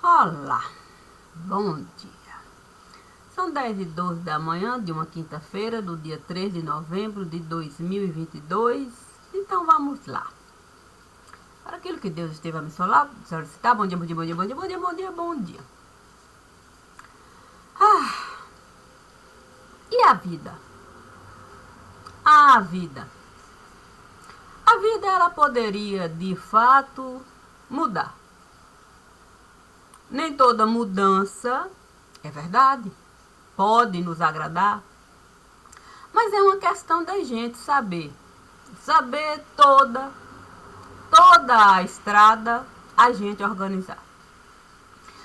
Olá, bom dia. São 10h12 da manhã de uma quinta-feira, do dia 3 de novembro de 2022. Então vamos lá. Para aquilo que Deus esteve a me solicitar, bom dia, bom dia, bom dia, bom dia, bom dia, bom dia, bom dia. E a vida? A vida. A vida, ela poderia, de fato, mudar. Nem toda mudança é verdade, pode nos agradar, mas é uma questão da gente saber toda a estrada a gente organizar.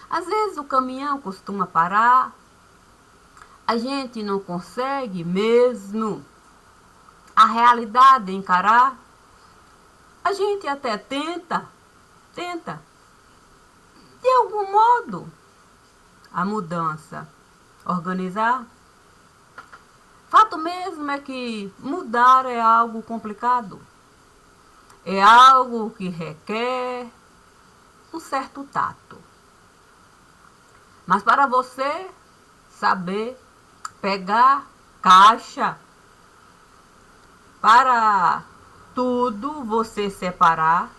Às vezes o caminhão costuma parar, a gente não consegue mesmo a realidade encarar, a gente até tenta, de algum modo, a mudança organizar. Fato mesmo é que mudar é algo complicado. É algo que requer um certo tato. Mas para você saber pegar caixa, para tudo você separar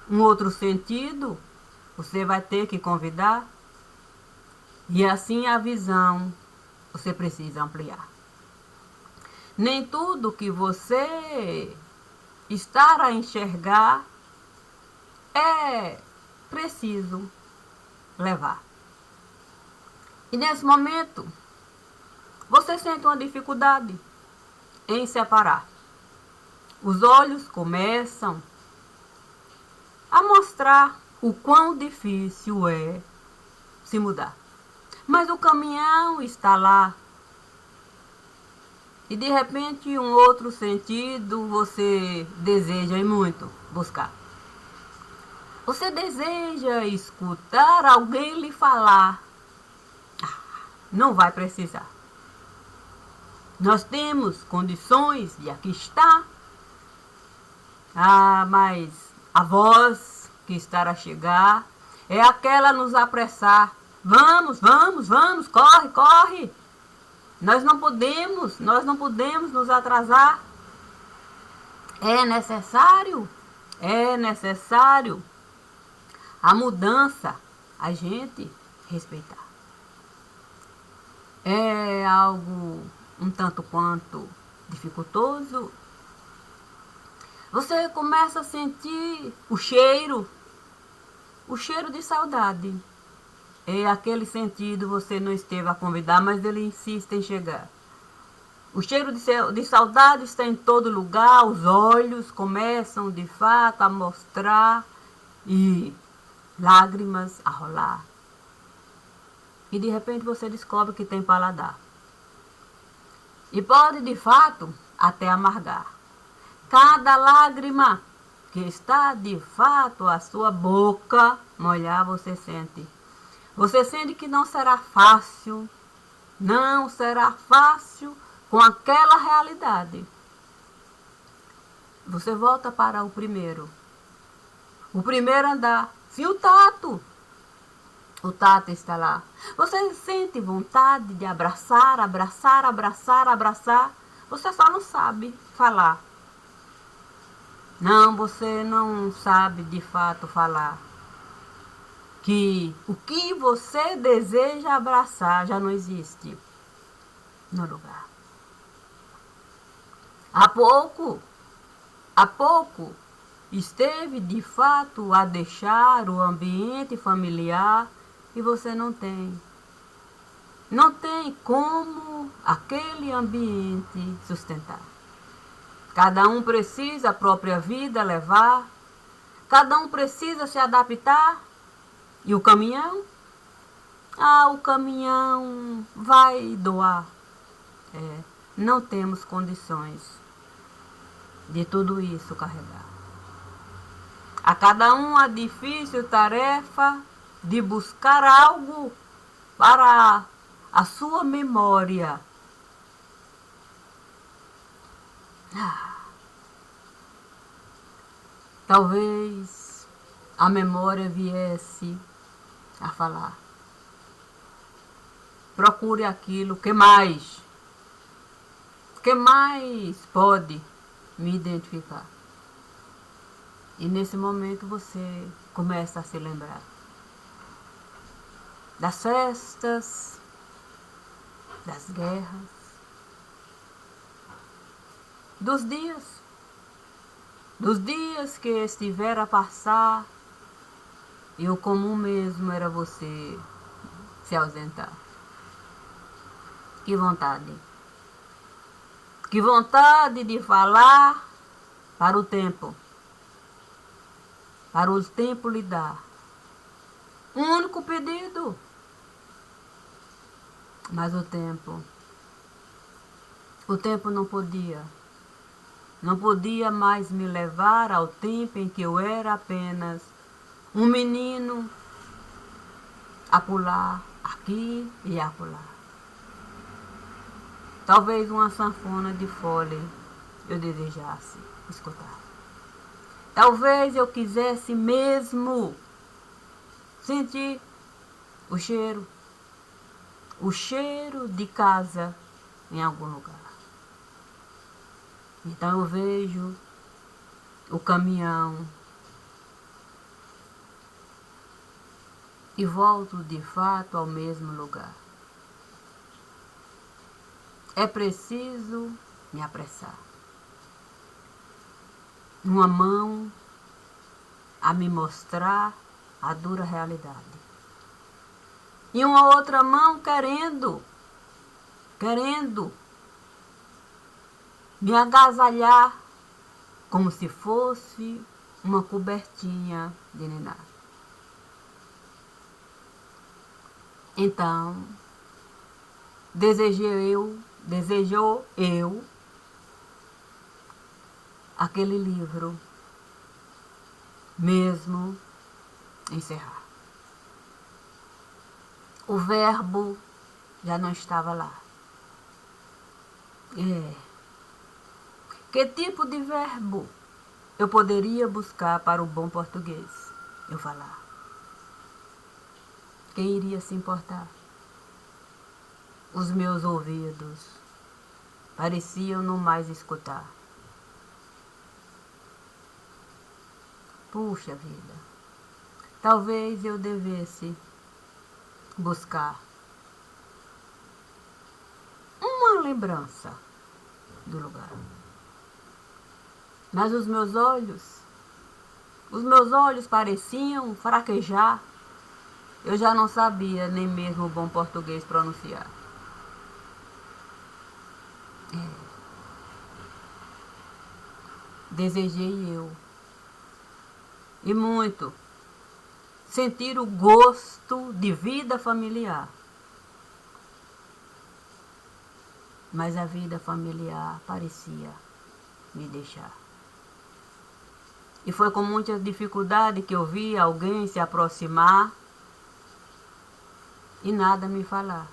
um outro sentido, você vai ter que convidar. E assim a visão você precisa ampliar. Nem tudo que você estar a enxergar é preciso levar. E nesse momento, você sente uma dificuldade em separar. Os olhos começam a mostrar o quão difícil é se mudar. Mas o caminhão está lá. E de repente um outro sentido você deseja e muito buscar. Você deseja escutar alguém lhe falar. Não vai precisar. Nós temos condições de aqui estar. Mas a voz que está a chegar é aquela a nos apressar. Vamos, corre, corre. Nós não podemos nos atrasar. É necessário a mudança, a gente respeitar. É algo um tanto quanto dificultoso. Você começa a sentir o cheiro de saudade. É aquele sentido você não esteve a convidar, mas ele insiste em chegar. O cheiro de saudade está em todo lugar, os olhos começam de fato a mostrar e lágrimas a rolar. E de repente você descobre que tem paladar. E pode de fato até amargar. Cada lágrima que está de fato a sua boca molhar, você sente. Você sente que não será fácil com aquela realidade. Você volta para o primeiro andar. Sim, o tato está lá. Você sente vontade de abraçar. Você só não sabe falar. Não, você não sabe de fato falar. Que o que você deseja abraçar já não existe no lugar. Há pouco esteve de fato a deixar o ambiente familiar e você não tem como aquele ambiente sustentar. Cada um precisa a própria vida levar, cada um precisa se adaptar. E o caminhão? O caminhão vai doar. Não temos condições de tudo isso carregar. A cada um a difícil tarefa de buscar algo para a sua memória. Talvez a memória viesse a falar. Procure aquilo que mais pode me identificar. E nesse momento você começa a se lembrar das festas, das guerras, dos dias que estiver a passar, e o comum mesmo era você se ausentar. Que vontade! Que vontade de falar para o tempo lhe dar um único pedido. Mas o tempo não podia mais me levar ao tempo em que eu era apenas um menino a pular aqui e acolá. Talvez uma sanfona de fole eu desejasse escutar. Talvez eu quisesse mesmo sentir o cheiro de casa em algum lugar. Então eu vejo o caminhão e volto de fato ao mesmo lugar. É preciso me apressar. Uma mão a me mostrar a dura realidade. E uma outra mão querendo me agasalhar como se fosse uma cobertinha de niná. Então, desejou eu aquele livro mesmo encerrar. O verbo já não estava lá. Que tipo de verbo eu poderia buscar para o bom português eu falar? Quem iria se importar? Os meus ouvidos pareciam não mais escutar. Puxa vida, talvez eu devesse buscar uma lembrança do lugar. Mas os meus olhos pareciam fraquejar. Eu já não sabia nem mesmo o bom português pronunciar. Desejei eu, e muito, sentir o gosto de vida familiar. Mas a vida familiar parecia me deixar. E foi com muita dificuldade que eu vi alguém se aproximar e nada me falar.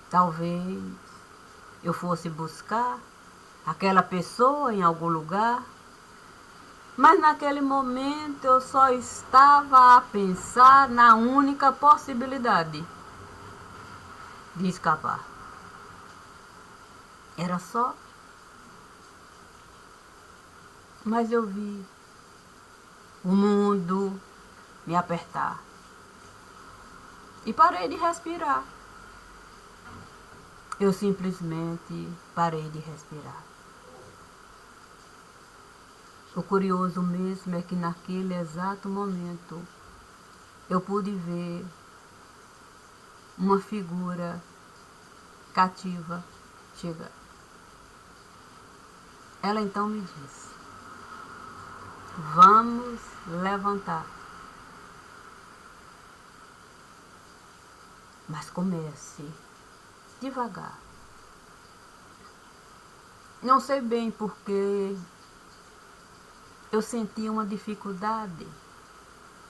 Talvez eu fosse buscar aquela pessoa em algum lugar, mas naquele momento eu só estava a pensar na única possibilidade de escapar. Era só. Mas eu vi o mundo me apertar e parei de respirar. Eu simplesmente parei de respirar. O curioso mesmo é que naquele exato momento eu pude ver uma figura cativa chegar. Ela então me disse: vamos levantar. Mas comece devagar. Não sei bem porque eu senti uma dificuldade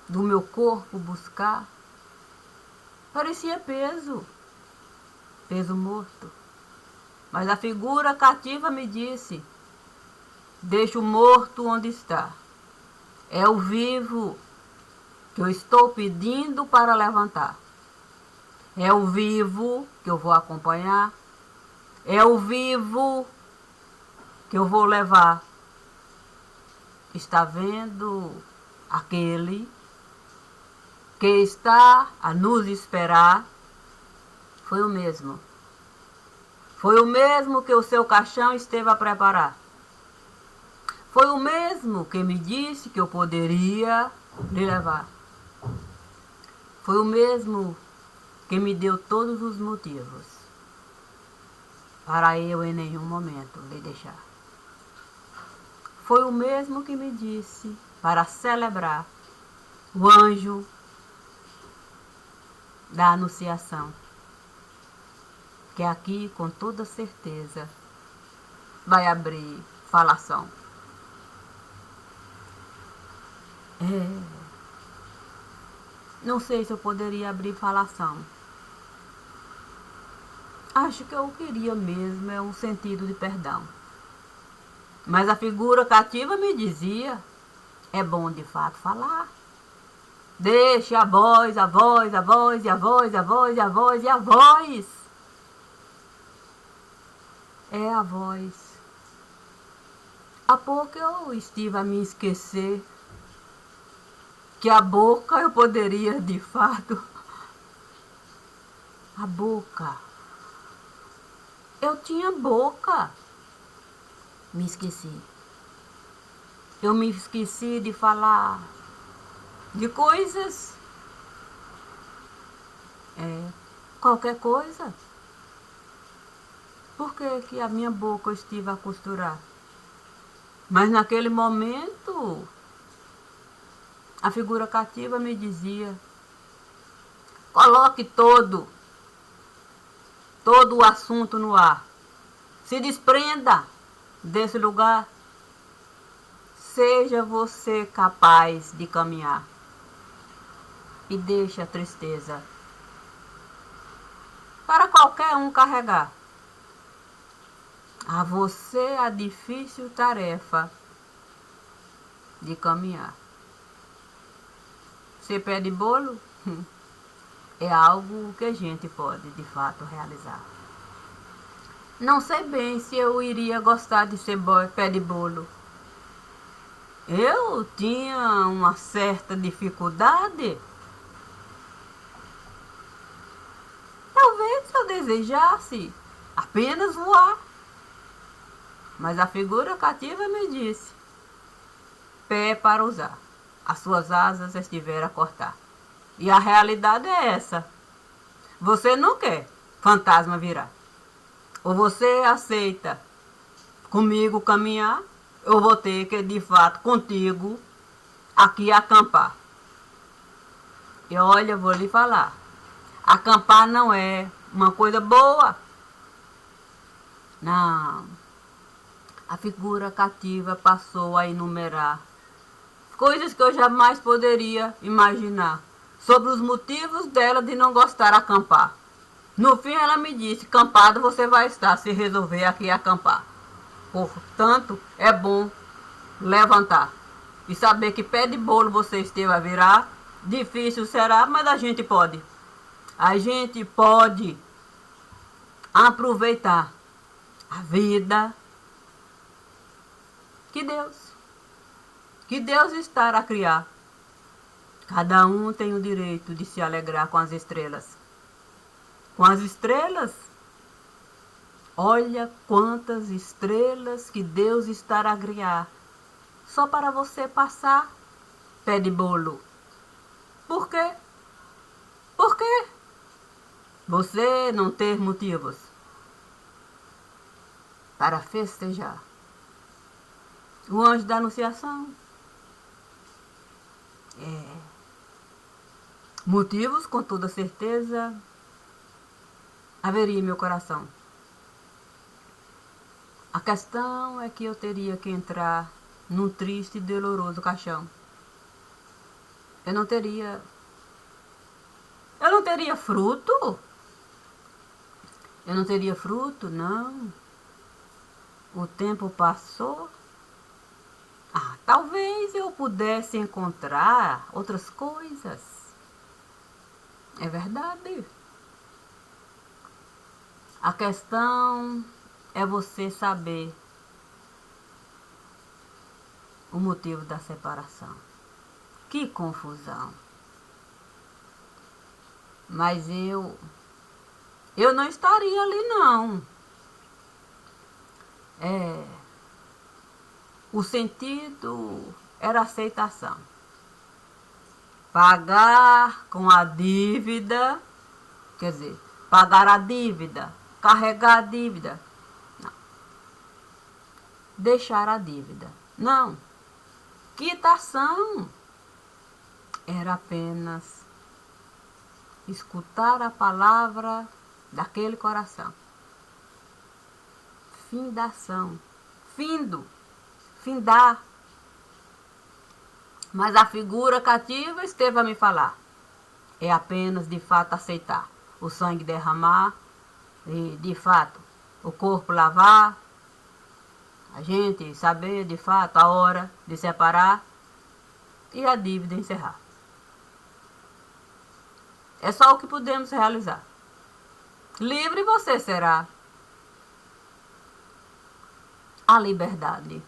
do meu corpo buscar. Parecia peso morto. Mas a figura cativa me disse: deixa o morto onde está. É o vivo que eu estou pedindo para levantar. É o vivo que eu vou acompanhar. É o vivo que eu vou levar. Está vendo aquele que está a nos esperar? Foi o mesmo. Foi o mesmo que o seu caixão esteve a preparar. Foi o mesmo que me disse que eu poderia lhe levar. Foi o mesmo que me deu todos os motivos para eu em nenhum momento lhe deixar. Foi o mesmo que me disse para celebrar o anjo da anunciação, que aqui com toda certeza vai abrir falação. Não sei se eu poderia abrir falação. Acho que eu queria mesmo é um sentido de perdão. Mas a figura cativa me dizia, é bom de fato falar. Deixe a voz, a voz, a voz, e a voz, a voz, e a voz, e a voz. É a voz. Há pouco eu estive a me esquecer que a boca eu poderia de fato. A boca. Eu tinha boca. Me esqueci. Eu me esqueci de falar de coisas. Qualquer coisa. Por que a minha boca eu estive a costurar? Mas naquele momento, a figura cativa me dizia, coloque todo o assunto no ar. Se desprenda desse lugar. Seja você capaz de caminhar. E deixe a tristeza para qualquer um carregar. A você a difícil tarefa de caminhar. Ser pé de bolo é algo que a gente pode de fato realizar. Não sei bem se eu iria gostar de ser pé de bolo. Eu tinha uma certa dificuldade. Talvez eu desejasse apenas voar. Mas a figura cativa me disse, pé para usar. As suas asas estiveram a cortar. E a realidade é essa. Você não quer fantasma virar. Ou você aceita comigo caminhar, eu vou ter que, de fato, contigo, aqui acampar. E olha, eu vou lhe falar. Acampar não é uma coisa boa. Não. A figura cativa passou a enumerar coisas que eu jamais poderia imaginar sobre os motivos dela de não gostar de acampar. No fim, ela me disse, acampado você vai estar se resolver aqui acampar. Portanto, é bom levantar e saber que pé de bolo você esteve a virar. Difícil será, mas a gente pode. A gente pode aproveitar a vida que Deus está a criar. Cada um tem o direito de se alegrar com as estrelas. Com as estrelas, olha quantas estrelas que Deus está a criar. Só para você passar pé de bolo. Por quê? Por quê? Você não ter motivos para festejar. O anjo da anunciação. Motivos, com toda certeza, haveria em meu coração. A questão é que eu teria que entrar num triste e doloroso caixão. Eu não teria fruto. Eu não teria fruto, não. O tempo passou. Talvez eu pudesse encontrar outras coisas. É verdade. A questão é você saber o motivo da separação. Que confusão. Mas eu não estaria ali, não. O sentido era aceitação. Pagar com a dívida, quer dizer, pagar a dívida, carregar a dívida. Não. Deixar a dívida. Não. Quitação era apenas escutar a palavra daquele coração. Findação. Findo. Findar. Mas a figura cativa esteve a me falar. É apenas de fato aceitar. O sangue derramar, e de fato o corpo lavar, a gente saber de fato a hora de separar e a dívida encerrar. É só o que podemos realizar. Livre você será. A liberdade.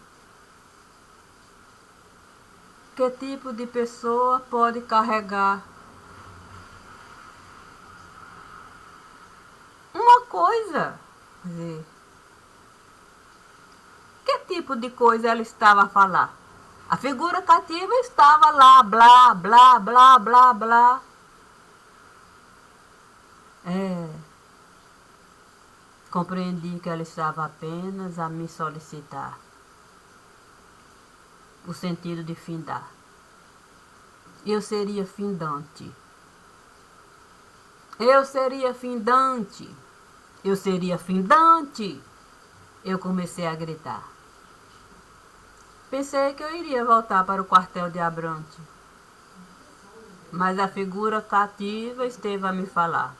Que tipo de pessoa pode carregar uma coisa? Quer dizer, que tipo de coisa ela estava a falar? A figura cativa estava lá, blá, blá, blá, blá, blá. Compreendi que ela estava apenas a me solicitar o sentido de findar. Eu seria findante. Eu seria findante. Eu seria findante. Eu comecei a gritar. Pensei que eu iria voltar para o quartel de Abrantes. Mas a figura cativa esteve a me falar.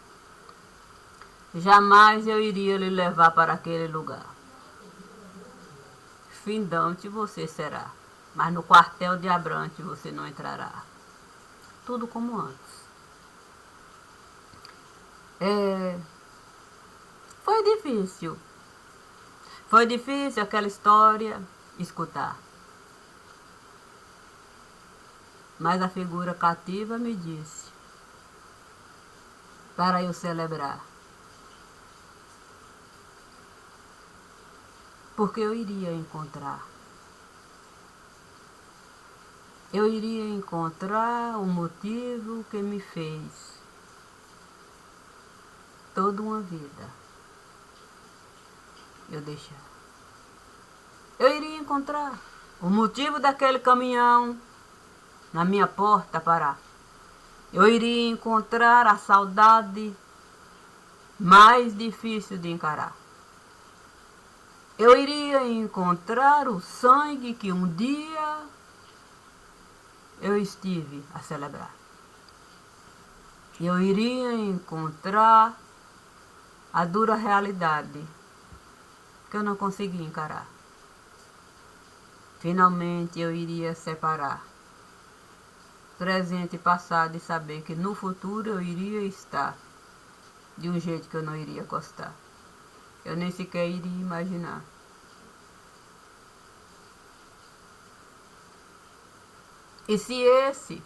Jamais eu iria lhe levar para aquele lugar. Findante você será, mas no quartel de Abrantes você não entrará. Tudo como antes. Foi difícil. Foi difícil aquela história escutar. Mas a figura cativa me disse para eu celebrar. Porque eu iria encontrar. Eu iria encontrar o motivo que me fez toda uma vida eu deixar. Eu iria encontrar o motivo daquele caminhão na minha porta parar. Eu iria encontrar a saudade mais difícil de encarar. Eu iria encontrar o sangue que um dia eu estive a celebrar. Eu iria encontrar a dura realidade que eu não consegui encarar. Finalmente eu iria separar presente e passado e saber que no futuro eu iria estar de um jeito que eu não iria gostar. Eu nem sequer iria imaginar. E se esse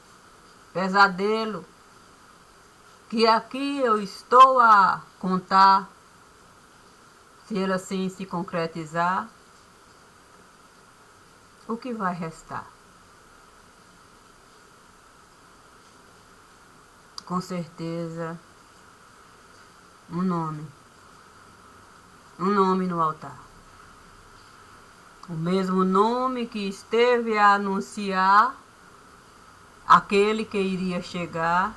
pesadelo que aqui eu estou a contar, se ele assim se concretizar, o que vai restar? Com certeza, um nome no altar. O mesmo nome que esteve a anunciar aquele que iria chegar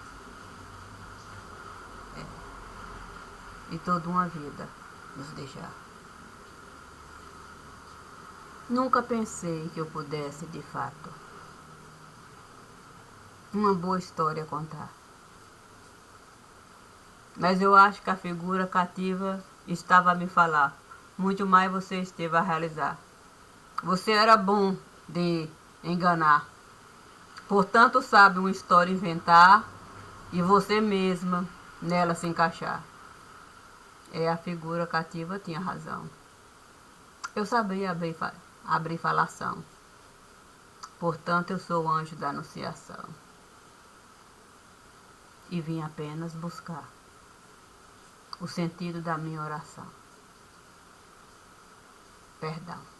e toda uma vida nos deixar. Nunca pensei que eu pudesse, de fato, uma boa história contar. Mas eu acho que a figura cativa estava a me falar. Muito mais você esteve a realizar. Você era bom de enganar. Portanto, sabe uma história inventar e você mesma nela se encaixar. A figura cativa tinha razão. Eu sabia abrir falação. Portanto, eu sou o anjo da anunciação. E vim apenas buscar o sentido da minha oração. Perdão.